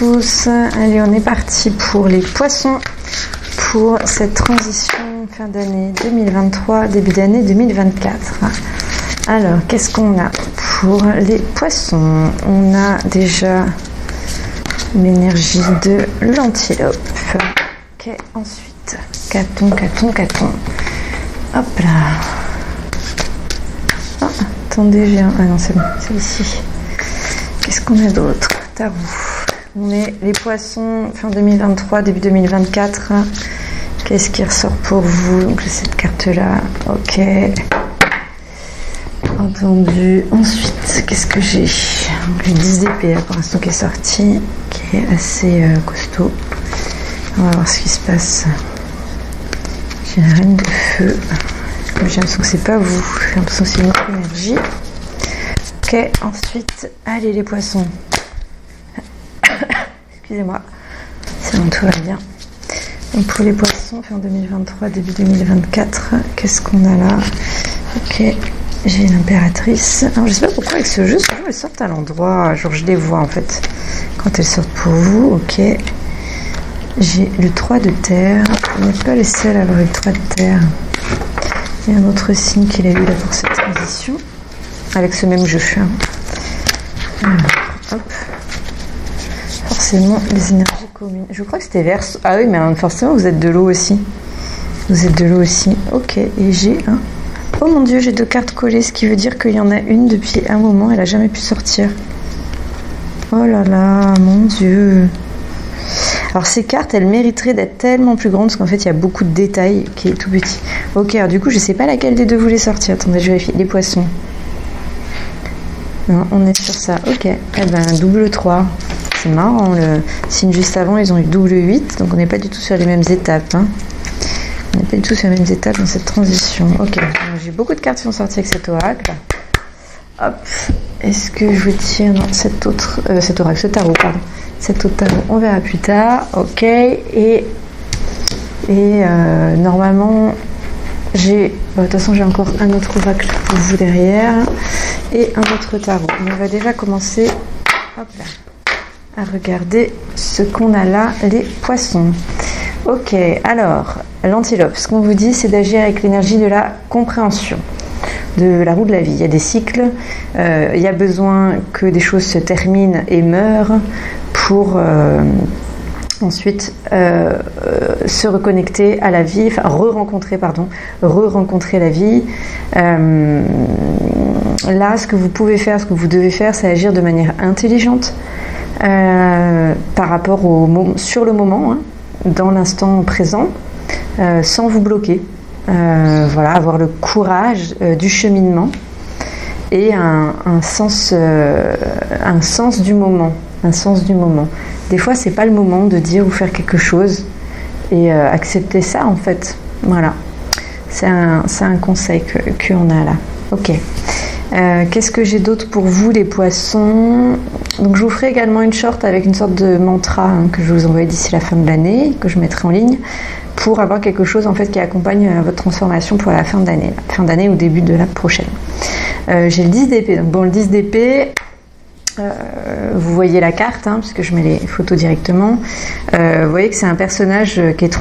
tous. Allez, on est parti pour les poissons pour cette transition fin d'année 2023, début d'année 2024. Alors, qu'est-ce qu'on a pour les poissons? On a déjà l'énergie de l'antilope. Ok, ensuite, qu'a-t-on. Hop là. Ah, attendez, j'ai un... Ah non, c'est bon, c'est ici. Qu'est-ce qu'on a d'autre? Tarot. On est les poissons fin 2023, début 2024. Qu'est-ce qui ressort pour vous? Donc, cette carte-là. Ok. Entendu. Ensuite, qu'est-ce que j'ai? Le 10 d'épée, pour l'instant, qui est sorti, qui est assez costaud. On va voir ce qui se passe. J'ai la reine de feu. J'ai l'impression que c'est pas vous. J'ai l'impression que c'est une autre énergie. Ok, ensuite, allez les poissons. Excusez-moi. C'est bon, tout va bien. Donc pour les poissons, fin 2023, début 2024, qu'est-ce qu'on a là? Ok, j'ai l'impératrice. Alors je sais pas pourquoi avec ce jeu, souvent elles sortent à l'endroit, genre je les vois en fait, quand elles sortent pour vous. Ok, j'ai le 3 de terre. On n'est pas les seuls à avoir le 3 de terre. Il y a un autre signe qu'il a eu là pour cette transition, avec ce même jeu. Alors, hop. Forcément, les énergies communes. Je crois que c'était Verseau. Ah oui, mais forcément, vous êtes de l'eau aussi. Vous êtes de l'eau aussi. Ok, et j'ai un... Oh mon Dieu, j'ai 2 cartes collées, ce qui veut dire qu'il y en a une depuis un moment, elle n'a jamais pu sortir. Oh là là, mon Dieu. Alors ces cartes, elles mériteraient d'être tellement plus grandes, parce qu'en fait, il y a beaucoup de détails qui est tout petit. Ok, alors du coup, je sais pas laquelle des deux voulait sortir. Attendez, je vérifie. Les poissons. Non, on est sur ça. Ok, eh ben, double 3. C'est marrant, le signe juste avant, ils ont eu double 8, donc on n'est pas du tout sur les mêmes étapes. Hein. On n'est pas du tout sur les mêmes étapes dans cette transition. Ok, j'ai beaucoup de cartes qui sont sorties avec cet oracle. Hop, est-ce que je tiens dans cet oracle, ce tarot, pardon. Cet autre tarot, on verra plus tard. Ok, et normalement, j'ai... de toute façon, j'ai encore un autre oracle pour vous derrière, et un autre tarot. Mais on va déjà commencer, hop là, à regarder ce qu'on a là, les poissons. Ok, alors, l'antilope, ce qu'on vous dit, c'est d'agir avec l'énergie de la compréhension, de la roue de la vie. Il y a des cycles, il y a besoin que des choses se terminent et meurent pour ensuite se reconnecter à la vie, enfin re-rencontrer la vie. Là, ce que vous pouvez faire, ce que vous devez faire, c'est agir de manière intelligente par rapport sur le moment, hein, dans l'instant présent, sans vous bloquer. Voilà, avoir le courage du cheminement et un sens du moment. Des fois, c'est pas le moment de dire ou faire quelque chose et accepter ça en fait. Voilà, c'est un conseil qu'on a là. Ok. Qu'est-ce que j'ai d'autre pour vous, les poissons? Donc je vous ferai également une short avec une sorte de mantra, hein, que je vais vous envoyer d'ici la fin de l'année, que je mettrai en ligne, pour avoir quelque chose en fait qui accompagne votre transformation pour la fin d'année ou début de la prochaine. J'ai le 10 d'épée. Donc bon, le 10 d'épée, vous voyez la carte, hein, puisque je mets les photos directement. Vous voyez que c'est un personnage qui est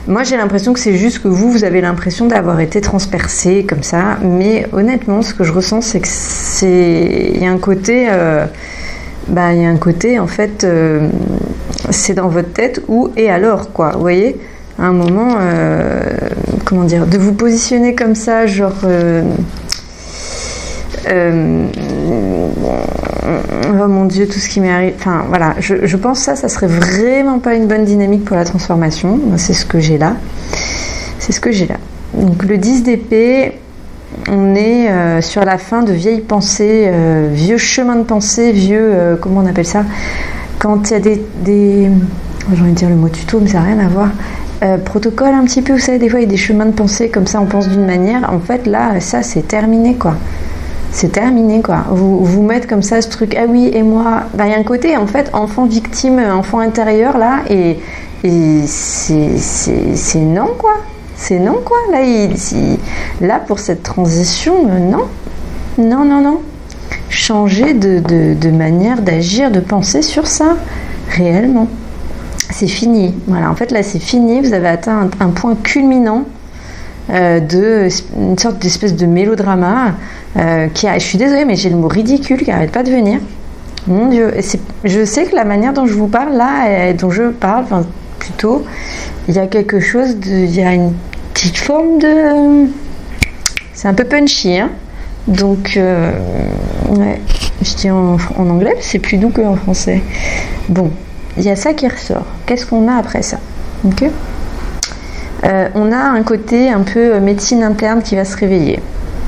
moi j'ai l'impression que c'est juste que vous avez l'impression d'avoir été transpercé comme ça, mais honnêtement ce que je ressens c'est que il y a un côté en fait c'est dans votre tête et alors quoi, vous voyez, à un moment comment dire, de vous positionner comme ça, genre oh mon Dieu, tout ce qui m'est arrivé. Enfin voilà, je pense que ça serait vraiment pas une bonne dynamique pour la transformation. C'est ce que j'ai là. Donc le 10 d'épée, on est sur la fin de vieilles pensées, vieux chemins de pensée, comment on appelle ça? Quand il y a des j'ai envie de dire le mot tuto, mais ça n'a rien à voir. Protocole un petit peu, vous savez, des fois il y a des chemins de pensée comme ça, on pense d'une manière. En fait là, ça c'est terminé quoi. C'est terminé quoi. Vous mettez comme ça ce truc, ah oui, et moi, il y a un côté en fait enfant victime, enfant intérieur là, et c'est non quoi. C'est non quoi. Là, là pour cette transition, non. changer de manière d'agir, de penser sur ça, réellement. C'est fini. Voilà, en fait là c'est fini, vous avez atteint un point culminant une sorte d'espèce de mélodrama je suis désolée mais j'ai le mot ridicule qui n'arrête pas de venir. Mon Dieu, je sais que la manière dont je vous parle là, dont je parle, enfin plutôt, il y a quelque chose il y a une petite forme de... C'est un peu punchy, hein. Donc, ouais, je dis en anglais, c'est plus doux qu'en français. Bon, il y a ça qui ressort. Qu'est-ce qu'on a après ça? Ok. On a un côté un peu médecine interne qui va se réveiller.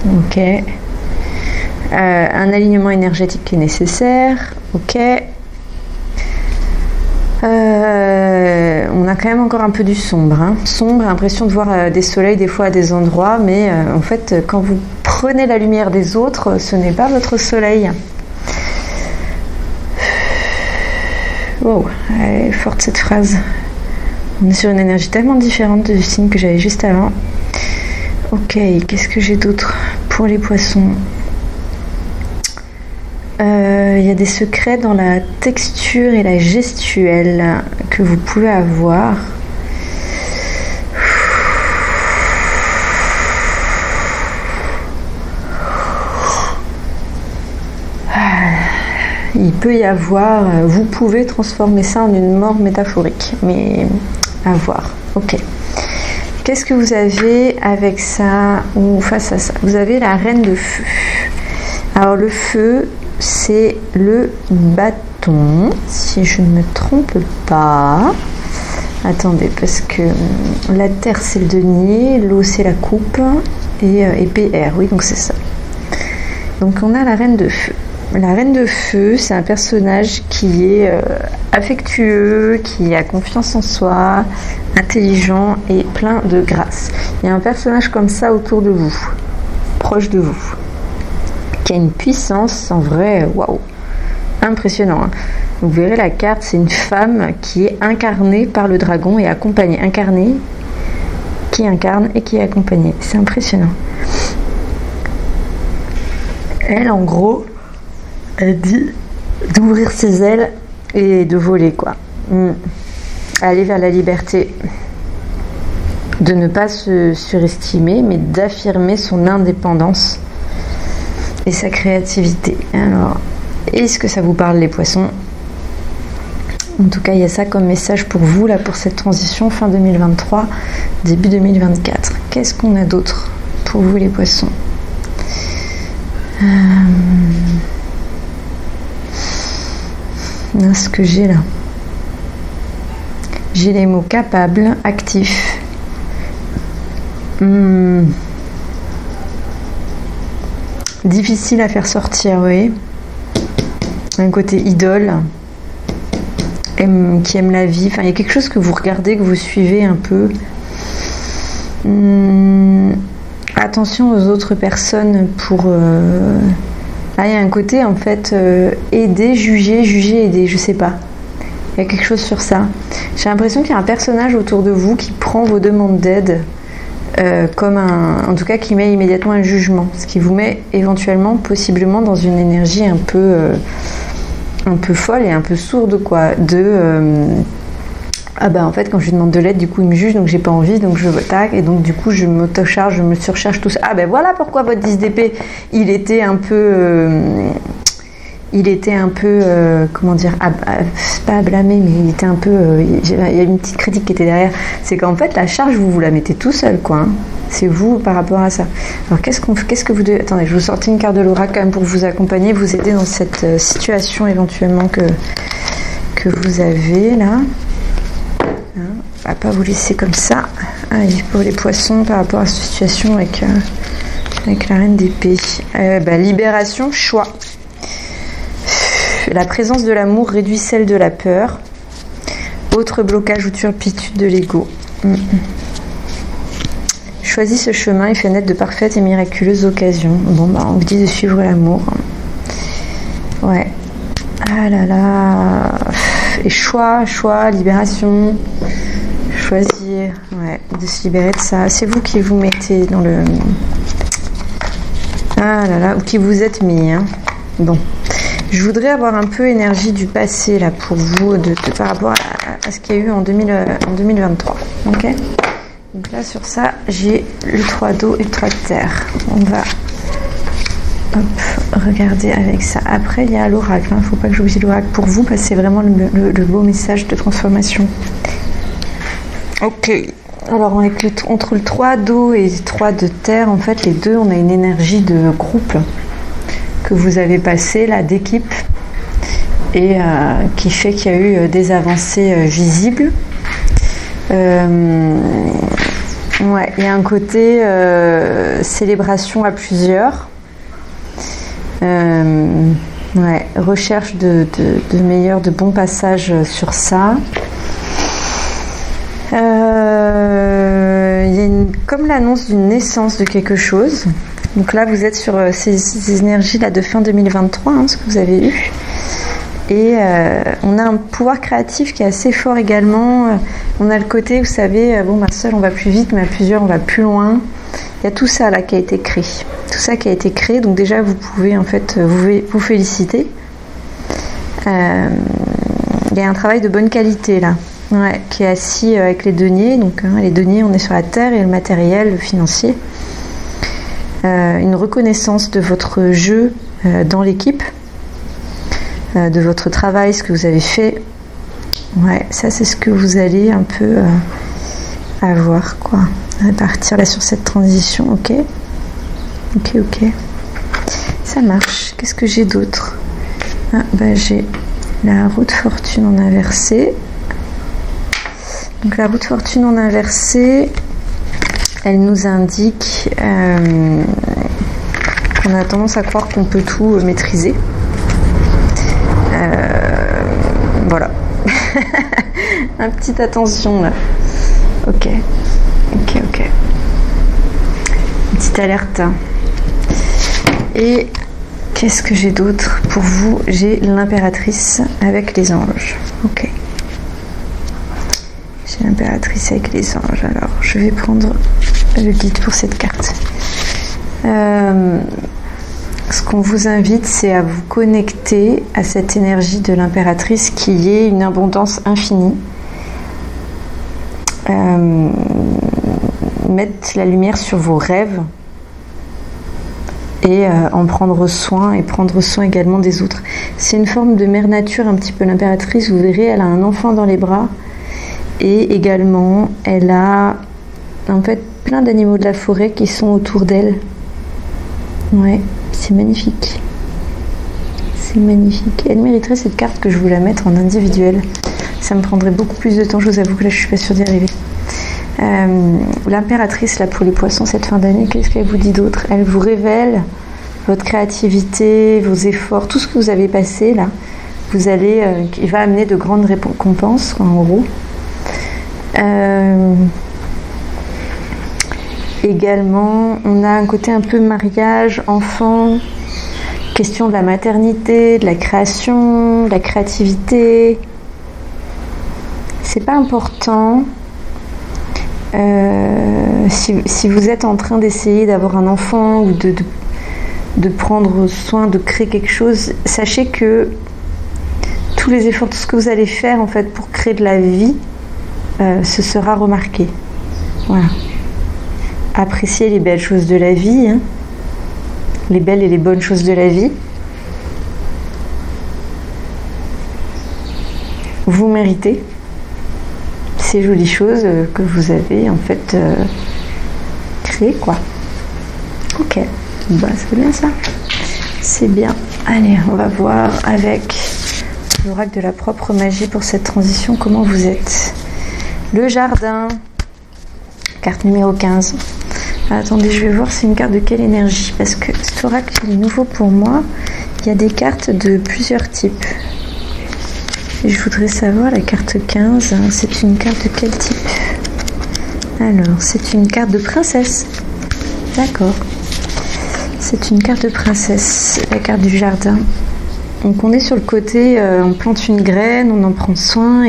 Ok. Un alignement énergétique qui est nécessaire. Ok. On a quand même encore un peu du sombre. Hein. Sombre, l'impression de voir des soleils des fois à des endroits, mais en fait, quand vous prenez la lumière des autres, ce n'est pas votre soleil. Wow, elle est forte cette phrase. On est sur une énergie tellement différente du signe que j'avais juste avant. Ok, qu'est-ce que j'ai d'autre pour les poissons? Il y a des secrets dans la texture et la gestuelle que vous pouvez avoir. Il peut y avoir, vous pouvez transformer ça en une mort métaphorique, mais à voir. Ok. Qu'est-ce que vous avez avec ça ou face à ça? Vous avez la reine de feu. Alors le feu, c'est le bâton, si je ne me trompe pas. Attendez, parce que la terre c'est le denier, l'eau c'est la coupe et PR, oui, donc c'est ça. Donc on a la reine de feu. La reine de feu, c'est un personnage qui est affectueux, qui a confiance en soi, intelligent et plein de grâce. Il y a un personnage comme ça autour de vous, proche de vous, qui a une puissance en vrai, waouh, impressionnant. Hein. Vous verrez la carte, c'est une femme qui est incarnée par le dragon et accompagnée, incarnée, qui incarne et qui est accompagnée. C'est impressionnant. Elle, en gros, elle dit d'ouvrir ses ailes et de voler, quoi. Aller vers la liberté. De ne pas se surestimer, mais d'affirmer son indépendance et sa créativité. Alors, est-ce que ça vous parle, les poissons? En tout cas, il y a ça comme message pour vous, là, pour cette transition fin 2023, début 2024. Qu'est-ce qu'on a d'autre pour vous, les poissons? Ce que j'ai là, j'ai les mots capable, actif, difficile à faire sortir, vous voyez, un côté idole, qui aime la vie, enfin il y a quelque chose que vous regardez, que vous suivez un peu. Attention aux autres personnes pour... il y a un côté en fait aider, juger, aider, je sais pas. Il y a quelque chose sur ça. J'ai l'impression qu'il y a un personnage autour de vous qui prend vos demandes d'aide comme en tout cas qui met immédiatement un jugement, ce qui vous met éventuellement, possiblement dans une énergie un peu folle et un peu sourde, quoi, ah bah en fait quand je lui demande de l'aide, du coup il me juge, donc j'ai pas envie, donc je tac, et donc du coup je m'auto-charge, je me surcharge tout ça. Ah ben voilà pourquoi votre 10 d'épée il était un peu comment dire, pas à blâmer, mais il était un peu il y a une petite critique qui était derrière. C'est qu'en fait la charge vous la mettez tout seul, quoi, hein. C'est vous par rapport à ça. Alors qu'est-ce que vous devez... Attendez, je vous sortis une carte de l'oracle quand même pour vous accompagner, vous aider dans cette situation éventuellement que vous avez là. On va pas vous laisser comme ça. Allez, pour les poissons par rapport à cette situation avec la reine d'épée. Libération, choix. La présence de l'amour réduit celle de la peur. Autre blocage ou turpitude de l'ego. Choisis ce chemin et fais naître de parfaites et miraculeuses occasions. Bon, on vous dit de suivre l'amour. Ouais. Ah là là. Et choix, libération, choisir, ouais, de se libérer de ça. C'est vous qui vous mettez dans le... Ah là là, ou qui vous êtes mis, hein. Bon. Je voudrais avoir un peu énergie du passé là pour vous par rapport à ce qu'il y a eu en 2023. Ok. Donc là sur ça j'ai le 3 d'eau et le 3 de terre. On va regarder avec ça. Après il y a l'oracle. Il ne faut pas que j'oublie l'oracle pour vous parce que c'est vraiment le beau message de transformation. Ok. Alors entre le 3 d'eau et le 3 de terre, en fait les deux on a une énergie de groupe que vous avez passé là d'équipe et qui fait qu'il y a eu des avancées visibles. Ouais, il y a un côté célébration à plusieurs. Ouais, recherche de meilleurs, de bons passages sur ça. Il y a comme l'annonce d'une naissance de quelque chose. Donc là, vous êtes sur ces énergies-là de fin 2023, hein, ce que vous avez eu. Et on a un pouvoir créatif qui est assez fort également. On a le côté, vous savez, bon, seul on va plus vite, mais à plusieurs on va plus loin. Il y a tout ça là qui a été créé. Tout ça qui a été créé. Donc déjà, vous pouvez en fait vous féliciter. Il y a un travail de bonne qualité là. Ouais, qui est assis avec les deniers. Donc les deniers, on est sur la terre et le matériel, le financier. Une reconnaissance de votre jeu dans l'équipe, de votre travail, ce que vous avez fait. Ouais, ça c'est ce que vous allez un peu avoir, quoi. À partir là sur cette transition, ok. Ok. Ça marche. Qu'est-ce que j'ai d'autre? Ah, bah j'ai la roue de fortune en inversé. Donc la roue de fortune en inversé, elle nous indique qu'on a tendance à croire qu'on peut tout maîtriser. Voilà. Une petite attention là. Ok. Une petite alerte. Et qu'est-ce que j'ai d'autre pour vous? J'ai l'impératrice avec les anges. Ok. J'ai l'impératrice avec les anges. Alors, je vais prendre le guide pour cette carte. Ce qu'on vous invite, c'est à vous connecter à cette énergie de l'impératrice qui est une abondance infinie. Mettre la lumière sur vos rêves et en prendre soin et prendre soin également des autres. C'est une forme de mère nature un petit peu, l'impératrice. Vous verrez, elle a un enfant dans les bras et également elle a en fait plein d'animaux de la forêt qui sont autour d'elle. Ouais, c'est magnifique. C'est magnifique. Elle mériterait cette carte que je vous la mette en individuel. Ça me prendrait beaucoup plus de temps, je vous avoue que là je suis pas sûre d'y arriver. L'impératrice là pour les poissons cette fin d'année, qu'est-ce qu'elle vous dit d'autre? Elle vous révèle votre créativité, vos efforts, tout ce que vous avez passé là. Vous allez, il va amener de grandes récompenses en gros. Également, on a un côté un peu mariage, enfant, question de la maternité, de la création, de la créativité. C'est pas important. Si vous êtes en train d'essayer d'avoir un enfant ou de prendre soin, de créer quelque chose, sachez que tous les efforts, tout ce que vous allez faire en fait pour créer de la vie, ce sera remarqué. Voilà. Appréciez les belles choses de la vie, hein. Les belles et les bonnes choses de la vie. Vous méritez ces jolies choses que vous avez en fait créées, quoi. Ok, bah c'est bien ça. C'est bien. Allez, on va voir avec l'oracle de la propre magie pour cette transition comment vous êtes. Le jardin, carte numéro 15. Attendez, je vais voir c'est une carte de quelle énergie, parce que cet oracle est nouveau pour moi. Il y a des cartes de plusieurs types. Et je voudrais savoir la carte 15, c'est une carte de quel type? Alors, c'est une carte de princesse. D'accord. C'est une carte de princesse, la carte du jardin. Donc on est sur le côté, on plante une graine, on en prend soin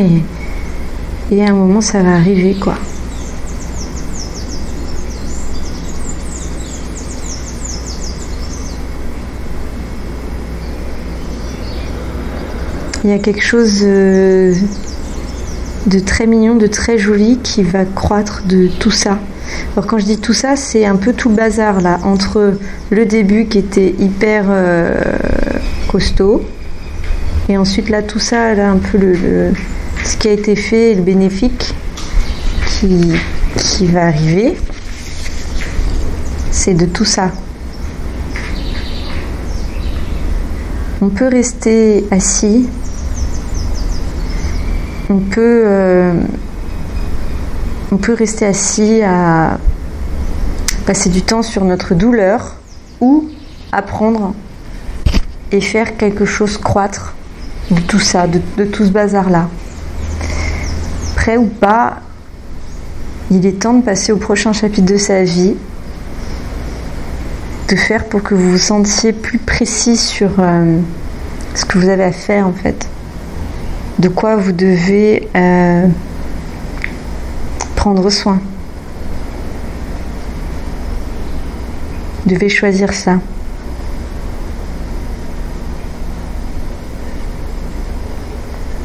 et à un moment ça va arriver, quoi. il y a quelque chose de très mignon, de très joli qui va croître de tout ça. Alors quand je dis tout ça, c'est un peu tout le bazar là, entre le début qui était hyper costaud, et ensuite là tout ça, là un peu ce qui a été fait, le bénéfique qui va arriver, c'est de tout ça. On peut rester assis, on peut rester assis à passer du temps sur notre douleur ou apprendre et faire quelque chose croître de tout ça, de tout ce bazar-là. Prêt ou pas, il est temps de passer au prochain chapitre de sa vie, de faire pour que vous vous sentiez plus précis sur ce que vous avez à faire en fait, de quoi vous devez prendre soin. Vous devez choisir ça.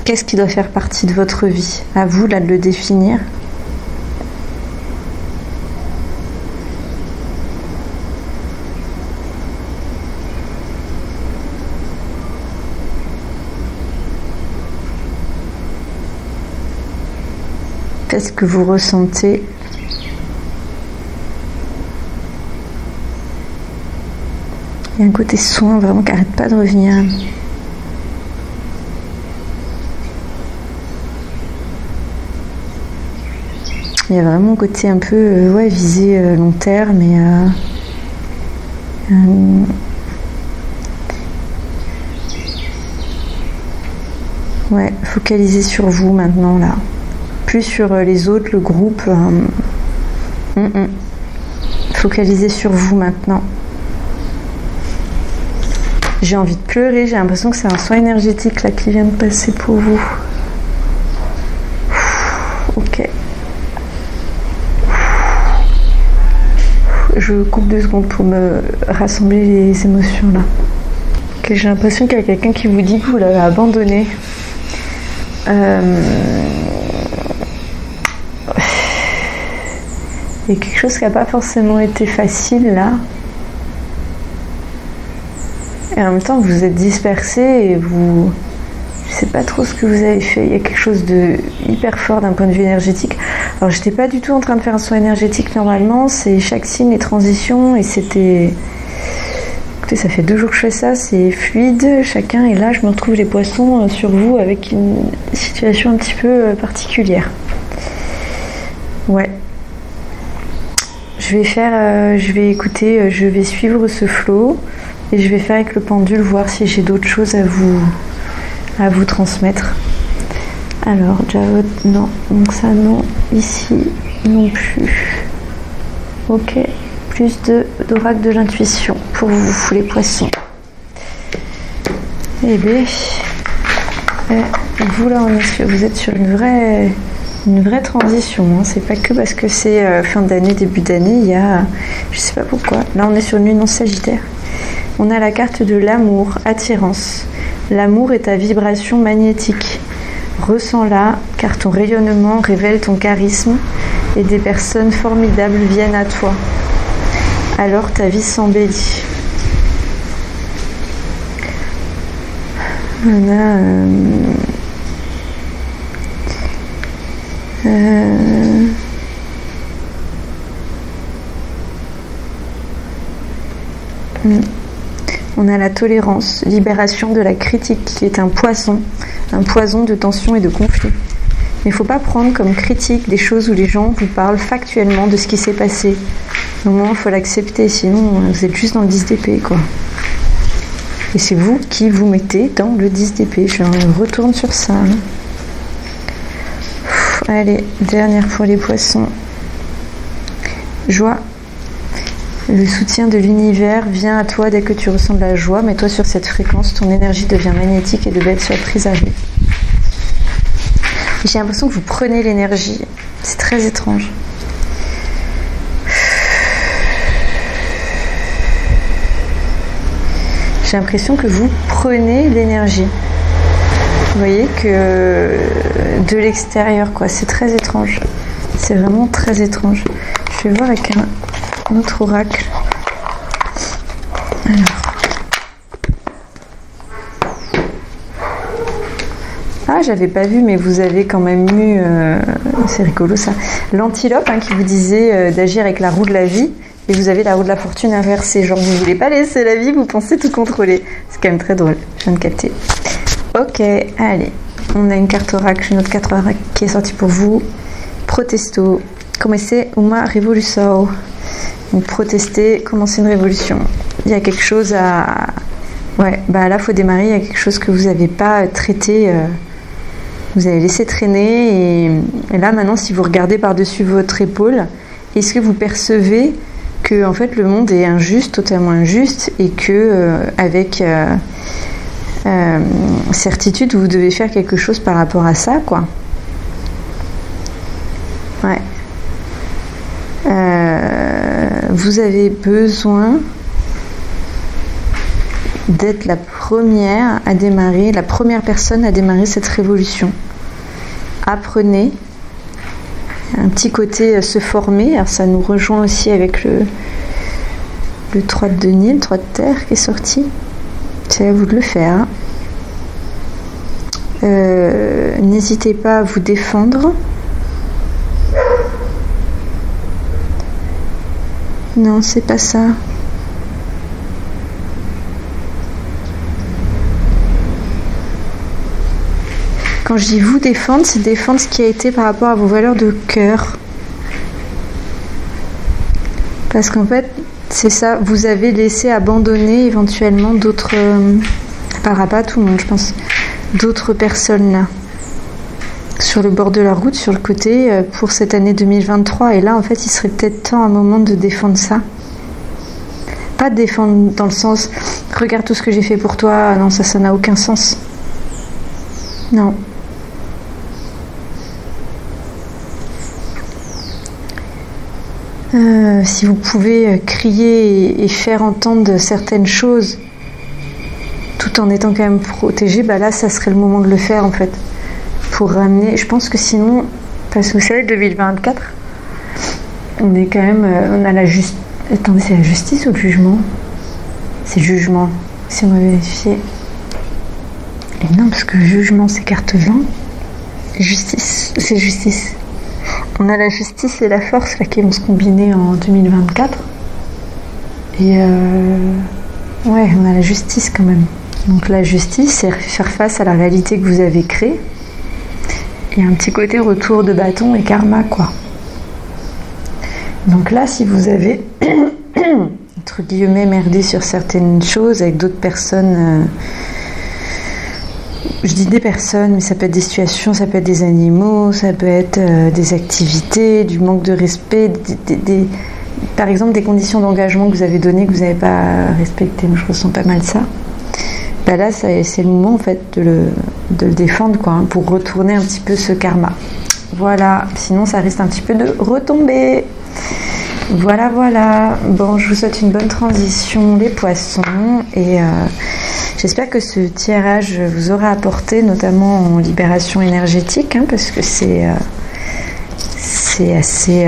Qu'est-ce qui doit faire partie de votre vie? À vous là de le définir. Qu'est-ce que vous ressentez? Il y a un côté soin vraiment qui n'arrête pas de revenir. Il y a vraiment un côté un peu visé long terme et focaliser sur vous maintenant là. Plus sur les autres, le groupe. Focalisez sur vous maintenant. J'ai envie de pleurer, j'ai l'impression que c'est un soin énergétique là qui vient de passer pour vous. Ok. Je coupe 2 secondes pour me rassembler les émotions là. Okay, j'ai l'impression qu'il y a quelqu'un qui vous dit que vous l'avez abandonné. Il y a quelque chose qui n'a pas forcément été facile là. Et en même temps, vous êtes dispersé et vous... Je ne sais pas trop ce que vous avez fait. Il y a quelque chose de hyper fort d'un point de vue énergétique. Alors, je n'étais pas du tout en train de faire un soin énergétique normalement. C'est chaque signe, les transitions. Et c'était... Écoutez, ça fait 2 jours que je fais ça. C'est fluide, chacun. Et là, je me retrouve les poissons sur vous avec une situation un petit peu particulière. Ouais. Je vais écouter, je vais suivre ce flow et je vais faire avec le pendule, voir si j'ai d'autres choses à vous transmettre. Alors, Javot, non, donc ça non, ici non plus. Ok, plus d'oracle de l'intuition pour vous les poissons. Eh bien, vous là, vous êtes sur une vraie transition, hein. C'est pas que parce que c'est fin d'année, début d'année, il y a, je sais pas pourquoi, là on est sur une lune en Sagittaire. On a la carte de l'amour, attirance. L'amour est ta vibration magnétique. Ressens-la, car ton rayonnement révèle ton charisme et des personnes formidables viennent à toi. Alors ta vie s'embellit. On a... On a la tolérance, libération de la critique, qui est un poison de tension et de conflit. Mais il ne faut pas prendre comme critique des choses où les gens vous parlent factuellement de ce qui s'est passé. Au moment, il faut l'accepter, sinon vous êtes juste dans le 10 d'épée, quoi. Et c'est vous qui vous mettez dans le 10 d'épée. Je retourne sur ça. Hein. Allez, dernière pour les poissons. Joie. Le soutien de l'univers vient à toi dès que tu ressens de la joie. Mets-toi sur cette fréquence, ton énergie devient magnétique et de belles surprises arrivent. J'ai l'impression que vous prenez l'énergie. C'est très étrange. J'ai l'impression que vous prenez l'énergie. Vous voyez que de l'extérieur, quoi. C'est très étrange. C'est vraiment très étrange. Je vais voir avec un autre oracle. Alors. Ah, j'avais pas vu, mais vous avez quand même eu... c'est rigolo ça. L'antilope qui vous disait d'agir avec la roue de la vie. Et vous avez la roue de la fortune inversée. Genre, vous voulez pas laisser la vie, vous pensez tout contrôler. C'est quand même très drôle. Je viens de capter. Ok, allez. On a une carte oracle, une autre carte oracle qui est sortie pour vous. Protesto. Commencez uma revolução. Donc, protester, commencer une révolution. Il y a quelque chose à... Ouais, bah là, il faut démarrer. Il y a quelque chose que vous n'avez pas traité. Vous avez laissé traîner. Et là, maintenant, si vous regardez par-dessus votre épaule, est-ce que vous percevez que en fait, le monde est injuste, totalement injuste, et que avec certitude, vous devez faire quelque chose par rapport à ça, quoi. Ouais. Vous avez besoin d'être la première à démarrer, la première personne à démarrer cette révolution. Apprenez. Un petit côté se former. Alors ça nous rejoint aussi avec le 3 de denier, le 3 de terre qui est sorti. C'est à vous de le faire. N'hésitez pas à vous défendre. Non, c'est pas ça. Quand je dis vous défendre, c'est défendre ce qui a été par rapport à vos valeurs de cœur. Parce qu'en fait, c'est ça, vous avez laissé abandonner éventuellement d'autres... par rapport à tout le monde, je pense. D'autres personnes là. Sur le bord de la route, sur le côté, pour cette année 2023. Et là, en fait, il serait peut-être temps, un moment, de défendre ça. Pas de défendre dans le sens, regarde tout ce que j'ai fait pour toi. Non, ça n'a aucun sens. Non. Si vous pouvez crier et faire entendre certaines choses tout en étant quand même protégé, bah là, ça serait le moment de le faire, en fait. Pour ramener, je pense que sinon, parce que vous savez, 2024, on est quand même, on a la justice. Attendez, c'est la justice ou le jugement? C'est le jugement, si on va vérifier. Et non, parce que jugement, c'est carte 20. Justice, c'est justice. On a la justice et la force là, qui vont se combiner en 2024. Et ouais, on a la justice quand même. Donc la justice, c'est faire face à la réalité que vous avez créée. Il y a un petit côté retour de bâton et karma, quoi. Donc là, si vous avez, entre guillemets, merdé sur certaines choses avec d'autres personnes, je dis des personnes, mais ça peut être des situations, ça peut être des animaux, ça peut être des activités, du manque de respect, par exemple des conditions d'engagement que vous avez données, que vous n'avez pas respectées. Moi, je ressens pas mal ça. Bah là, c'est le moment en fait de le défendre, quoi, hein, pour retourner un petit peu ce karma. Voilà, sinon ça risque un petit peu de retomber. Voilà, voilà. Bon, je vous souhaite une bonne transition, les poissons, et j'espère que ce tirage vous aura apporté, notamment en libération énergétique, hein, parce que c'est assez...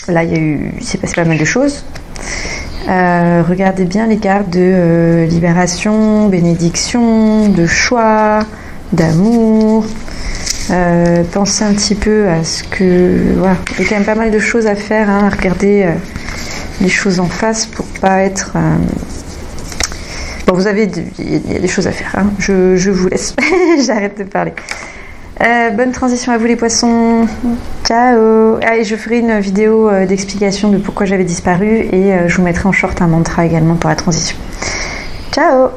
là, il s'est passé pas mal de choses. Regardez bien les cartes de libération, bénédiction, de choix, d'amour. Pensez un petit peu à ce que... Voilà, il y a quand même pas mal de choses à faire, hein, à regarder les choses en face pour pas être... Bon, vous avez... Il y a des choses à faire, hein. Je vous laisse. J'arrête de parler. Bonne transition à vous les poissons. Ciao. Ah, et je ferai une vidéo d'explication de pourquoi j'avais disparu, et je vous mettrai en short un mantra également pour la transition. Ciao.